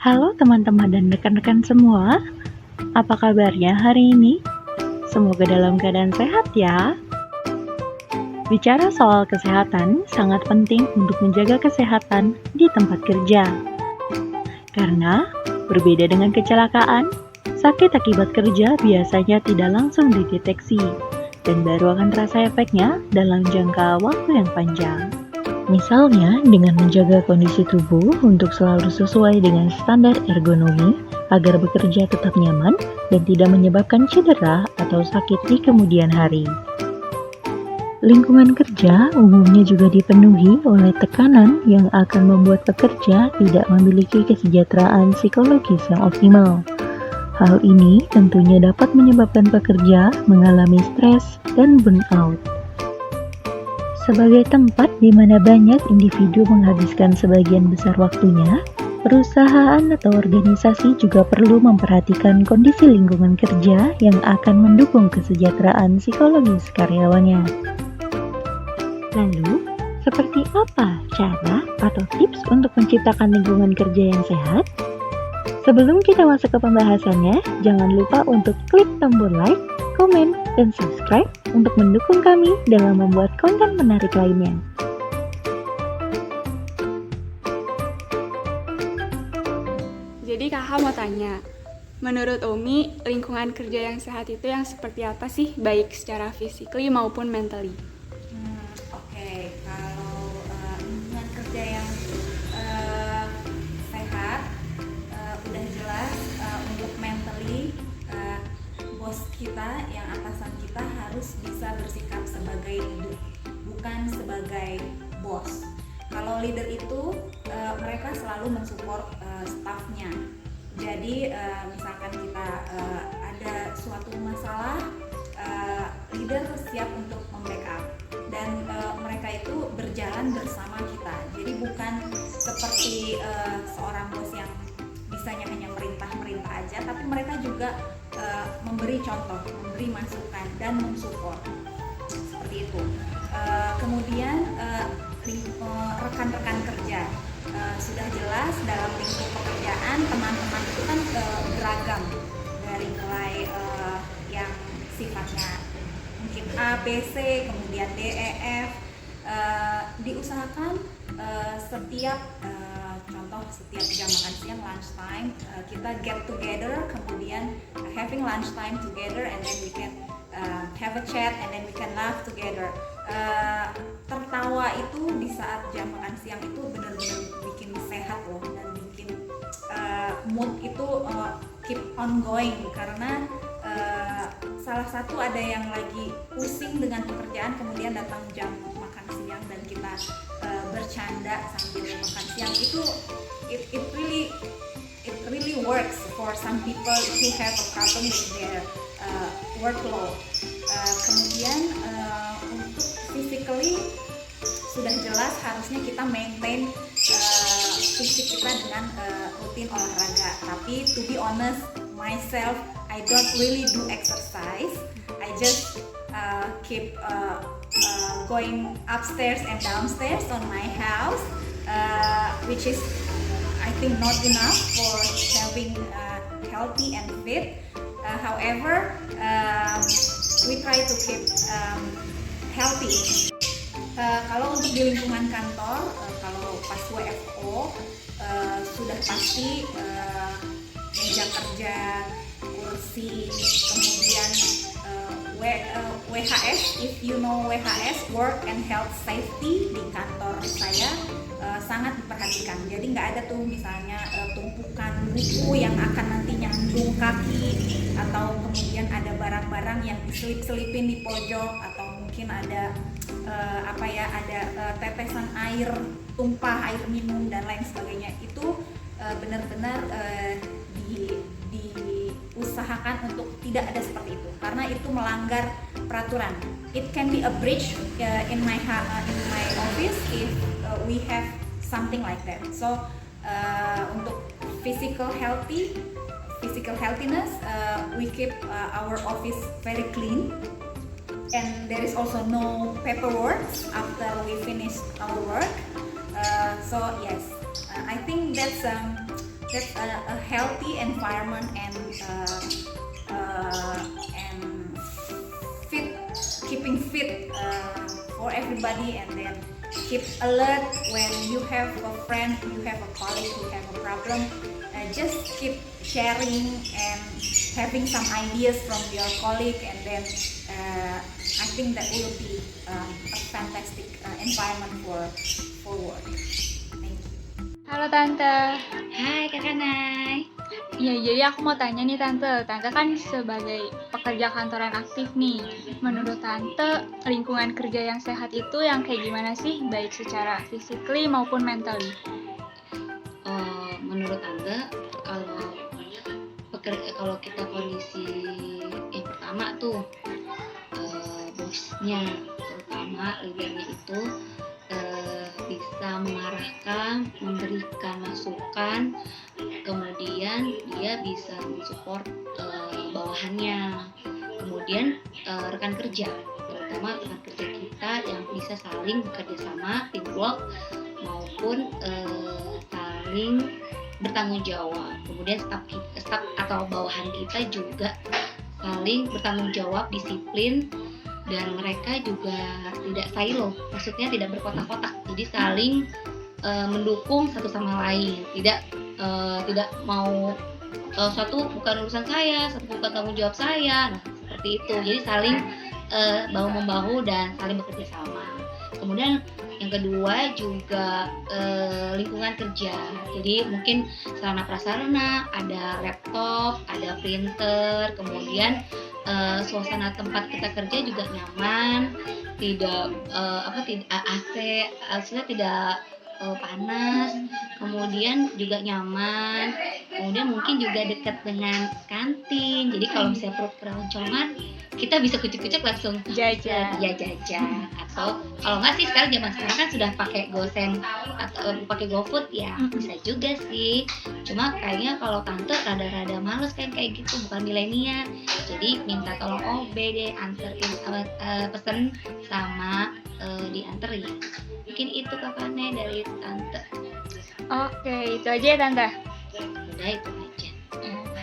Halo teman-teman dan rekan-rekan semua, apa kabarnya hari ini? Semoga dalam keadaan sehat ya. Bicara soal kesehatan sangat penting untuk menjaga kesehatan di tempat kerja. Karena berbeda dengan kecelakaan, sakit akibat kerja biasanya tidak langsung dideteksi dan baru akan terasa efeknya dalam jangka waktu yang panjang. Misalnya, dengan menjaga kondisi tubuh untuk selalu sesuai dengan standar ergonomi agar bekerja tetap nyaman dan tidak menyebabkan cedera atau sakit di kemudian hari. Lingkungan kerja umumnya juga dipenuhi oleh tekanan yang akan membuat pekerja tidak memiliki kesejahteraan psikologis yang optimal. Hal ini tentunya dapat menyebabkan pekerja mengalami stres dan burnout. Sebagai tempat di mana banyak individu menghabiskan sebagian besar waktunya, perusahaan atau organisasi juga perlu memperhatikan kondisi lingkungan kerja yang akan mendukung kesejahteraan psikologis karyawannya. Lalu, seperti apa cara atau tips untuk menciptakan lingkungan kerja yang sehat? Sebelum kita masuk ke pembahasannya, jangan lupa untuk klik tombol like, komen, dan subscribe untuk mendukung kami dalam membuat konten menarik lainnya. Jadi kakak mau tanya, menurut Umi, lingkungan kerja yang sehat itu yang seperti apa sih, baik secara physically maupun mentally? Oke, kalau lingkungan kerja yang sehat, udah jelas untuk mentally, bos kita, yang atasan kita harus bisa bersikap sebagai leader, bukan sebagai bos. Kalau leader itu mereka selalu mensupport staffnya. Jadi misalkan kita ada suatu masalah, leader siap untuk membackup dan mereka itu berjalan bersama kita. Jadi bukan seperti seorang bos yang bisanya hanya merintah aja, tapi mereka juga memberi contoh, memberi masukan dan mensupport seperti itu. Kemudian rekan-rekan kerja, sudah jelas dalam lingkup pekerjaan teman-teman itu kan beragam, dari mulai yang sifatnya mungkin A, B, C, kemudian D, E, F. Diusahakan setiap jam makan siang, lunch time, kita get together, kemudian having lunch time together, and then we can have a chat, and then we can laugh together. Tertawa itu di saat jam makan siang itu benar-benar bikin sehat loh, dan bikin mood itu keep on going, karena salah satu ada yang lagi pusing dengan pekerjaan, kemudian datang jam makan siang dan kita bercanda sambil makan siang, itu it really works for some people who have a problem with their workload. Kemudian untuk physically sudah jelas harusnya kita maintain fisik kita dengan rutin olahraga. Tapi to be honest, myself, I don't really do exercise. I just keep going upstairs and downstairs on my house, which is I think not enough for having healthy and fit. However, we try to keep healthy. Kalau untuk di lingkungan kantor, kalau pas WFO sudah pasti meja kerja, kursi, kemudian WHS, if you know WHS, Work and Health Safety, di kantor saya sangat diperhatikan. Jadi nggak ada tuh misalnya tumpukan buku yang akan nanti nyandung kaki, atau kemudian ada barang-barang yang diselip-selipin di pojok, atau mungkin ada ada tetesan air, tumpah air minum dan lain sebagainya. Itu benar-benar diusahakan untuk tidak ada seperti itu, karena itu melanggar peraturan. It can be a breach in my office if we have something like that. So untuk physical healthiness, we keep our office very clean, and there is also no paperwork after we finish our work. So yes, I think that's that's a healthy environment and fit, keeping fit for everybody, and then keep alert when you have a friend, you have a colleague who have a problem. Just keep sharing and having some ideas from your colleague, and then I think that will be a fantastic environment for work. Thank you. Halo Tante. Hai Kakak Nay. Ya, jadi aku mau tanya nih Tante. Tante kan sebagai pekerja kantoran aktif nih. Menurut Tante, lingkungan kerja yang sehat itu yang kayak gimana sih? Baik secara physically maupun mentally. Menurut Tante, kalau kita kondisi yang pertama tuh bosnya, terutama leadernya itu bisa mengarahkan, memberikan masukan, kemudian dia bisa mensupport bawahannya, kemudian rekan kerja, terutama rekan kerja kita yang bisa saling bekerja sama, teamwork, maupun saling bertanggung jawab. Kemudian staf atau bawahan kita juga saling bertanggung jawab, disiplin, dan mereka juga tidak silo, maksudnya tidak berkotak-kotak, jadi saling mendukung satu sama lain, tidak mau satu bukan urusan saya, satu bukan tanggung jawab saya, nah seperti itu, jadi saling bahu membahu dan saling bekerja sama. Kemudian yang kedua juga lingkungan kerja, jadi mungkin sarana prasarana, ada laptop, ada printer, kemudian suasana tempat kita kerja juga nyaman, tidak AC, artinya tidak panas, kemudian juga nyaman, kemudian mungkin juga dekat dengan kantin, jadi kalau misalnya perut keroncongan kita bisa kucek-kucek langsung Jajan. jajan, atau kalau nggak sih sekarang zaman sekarang kan sudah pakai GoSend atau pakai GoFood ya, bisa juga sih, cuma kayaknya kalau Tante rada-rada males kan kayak gitu, bukan milenial, jadi minta tolong OB deh anterin, pesen sama dianterin. Mungkin itu kakaknya dari Tante. Oke, itu aja ya Tante. Udah itu aja.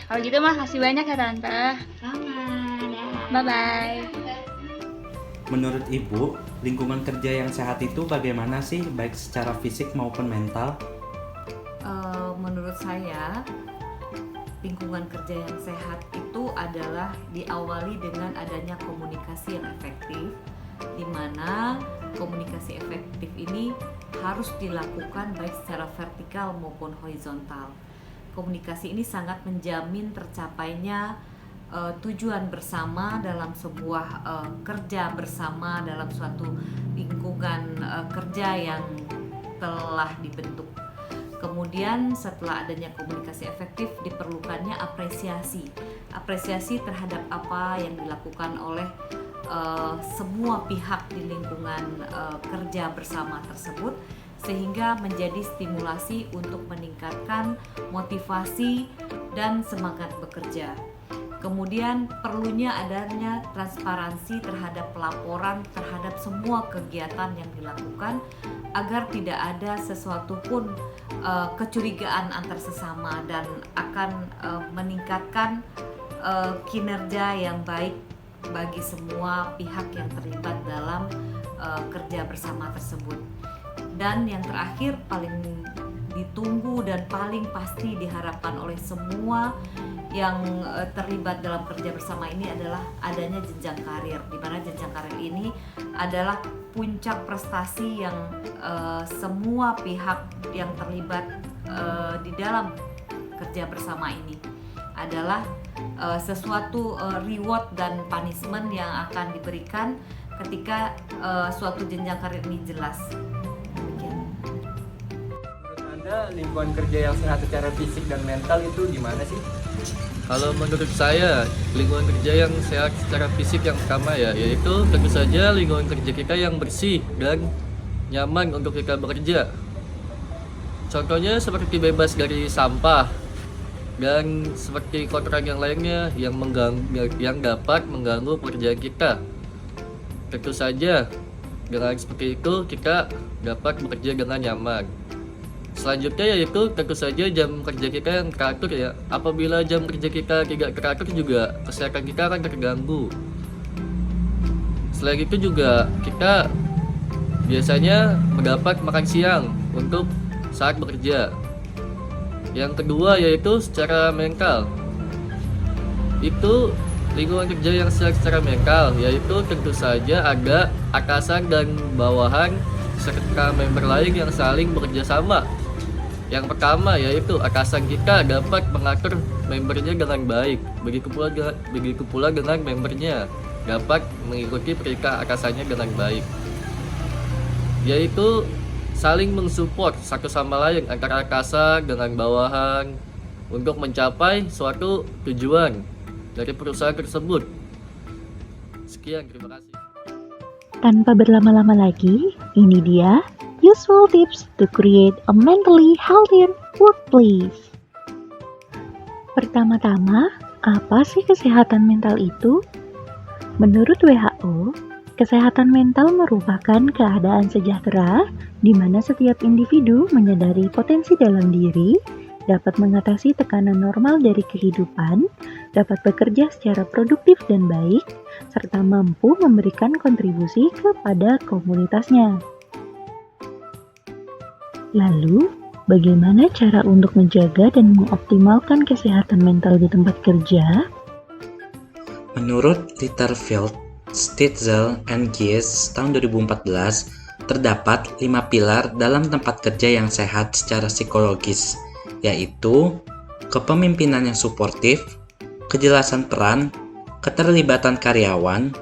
Kalau gitu mah kasih banyak ya Tante. Sama. Bye-bye. Menurut Ibu, lingkungan kerja yang sehat itu bagaimana sih, baik secara fisik maupun mental? Menurut saya, lingkungan kerja yang sehat itu adalah diawali dengan adanya komunikasi yang efektif, di mana komunikasi efektif ini harus dilakukan baik secara vertikal maupun horizontal. Komunikasi ini sangat menjamin tercapainya tujuan bersama dalam sebuah kerja bersama dalam suatu lingkungan kerja yang telah dibentuk. Kemudian setelah adanya komunikasi efektif diperlukannya apresiasi terhadap apa yang dilakukan oleh semua pihak di lingkungan kerja bersama tersebut, sehingga menjadi stimulasi untuk meningkatkan motivasi dan semangat bekerja. Kemudian perlunya adanya transparansi terhadap pelaporan terhadap semua kegiatan yang dilakukan, agar tidak ada sesuatu pun kecurigaan antar sesama, dan akan meningkatkan kinerja yang baik bagi semua pihak yang terlibat dalam kerja bersama tersebut. Dan yang terakhir, paling ditunggu dan paling pasti diharapkan oleh semua yang terlibat dalam kerja bersama ini adalah adanya jenjang karir, di mana jenjang karir ini adalah puncak prestasi yang semua pihak yang terlibat di dalam kerja bersama ini adalah sesuatu reward dan punishment yang akan diberikan ketika suatu jenjang karir ini jelas. Demikian. Menurut Anda, lingkungan kerja yang sehat secara fisik dan mental itu gimana sih? Kalau menurut saya, lingkungan kerja yang sehat secara fisik yang pertama yaitu tentu saja lingkungan kerja kita yang bersih dan nyaman untuk kita bekerja. Contohnya seperti bebas dari sampah dan seperti kotoran yang lainnya yang dapat mengganggu pekerjaan kita. Tentu saja dengan seperti itu kita dapat bekerja dengan nyaman. Selanjutnya yaitu tentu saja jam kerja kita yang teratur ya. Apabila jam kerja kita tidak teratur juga kesehatan kita akan terganggu. Selain itu juga kita biasanya mendapat makan siang untuk saat bekerja. Yang kedua yaitu secara mental. Itu lingkungan kerja yang sehat secara mental, yaitu tentu saja ada atasan dan bawahan serta member lain yang saling bekerja sama. Yang pertama yaitu atasan kita dapat mengatur membernya dengan baik, begitu pula dengan membernya dapat mengikuti perintah atasannya dengan baik. Yaitu saling mensupport satu sama lain antara atasan dengan bawahan untuk mencapai suatu tujuan dari perusahaan tersebut. Sekian, terima kasih. Tanpa berlama-lama lagi, ini dia useful tips to create a mentally healthier workplace. Pertama-tama, apa sih kesehatan mental itu? Menurut WHO, kesehatan mental merupakan keadaan sejahtera di mana setiap individu menyadari potensi dalam diri, dapat mengatasi tekanan normal dari kehidupan, dapat bekerja secara produktif dan baik, serta mampu memberikan kontribusi kepada komunitasnya. Lalu, bagaimana cara untuk menjaga dan mengoptimalkan kesehatan mental di tempat kerja? Menurut Litterfield, Stitzel, and Gies tahun 2014, terdapat 5 pilar dalam tempat kerja yang sehat secara psikologis, yaitu kepemimpinan yang suportif, kejelasan peran, keterlibatan karyawan,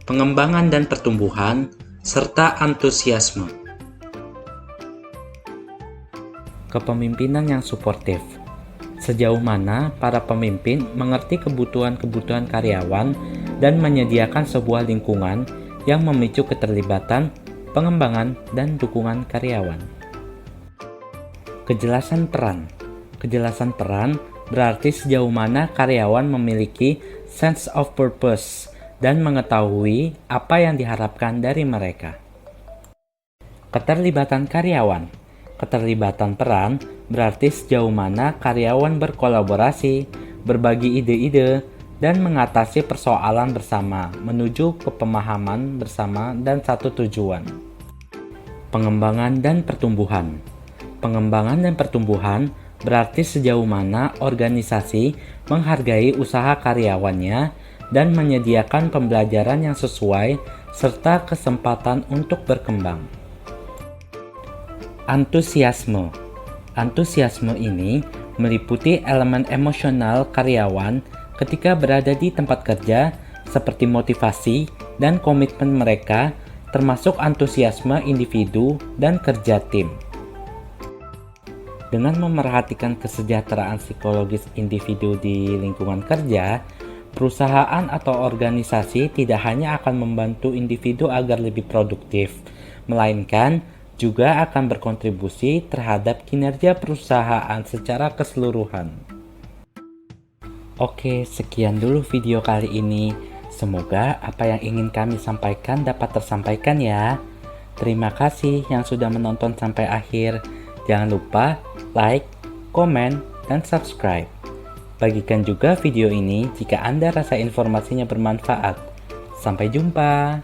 pengembangan dan pertumbuhan, serta antusiasme. Kepemimpinan yang suportif. Sejauh mana para pemimpin mengerti kebutuhan-kebutuhan karyawan dan menyediakan sebuah lingkungan yang memicu keterlibatan, pengembangan, dan dukungan karyawan. Kejelasan peran. Kejelasan peran berarti sejauh mana karyawan memiliki sense of purpose dan mengetahui apa yang diharapkan dari mereka. Keterlibatan karyawan. Keterlibatan peran berarti sejauh mana karyawan berkolaborasi, berbagi ide-ide, dan mengatasi persoalan bersama menuju ke pemahaman bersama dan satu tujuan. Pengembangan dan pertumbuhan. Pengembangan dan pertumbuhan berarti sejauh mana organisasi menghargai usaha karyawannya dan menyediakan pembelajaran yang sesuai serta kesempatan untuk berkembang. Antusiasme. Antusiasme ini meliputi elemen emosional karyawan ketika berada di tempat kerja seperti motivasi dan komitmen mereka, termasuk antusiasme individu dan kerja tim. Dengan memerhatikan kesejahteraan psikologis individu di lingkungan kerja, perusahaan atau organisasi tidak hanya akan membantu individu agar lebih produktif, melainkan juga akan berkontribusi terhadap kinerja perusahaan secara keseluruhan. Oke, sekian dulu video kali ini. Semoga apa yang ingin kami sampaikan dapat tersampaikan ya. Terima kasih yang sudah menonton sampai akhir. Jangan lupa like, komen, dan subscribe. Bagikan juga video ini jika Anda rasa informasinya bermanfaat. Sampai jumpa.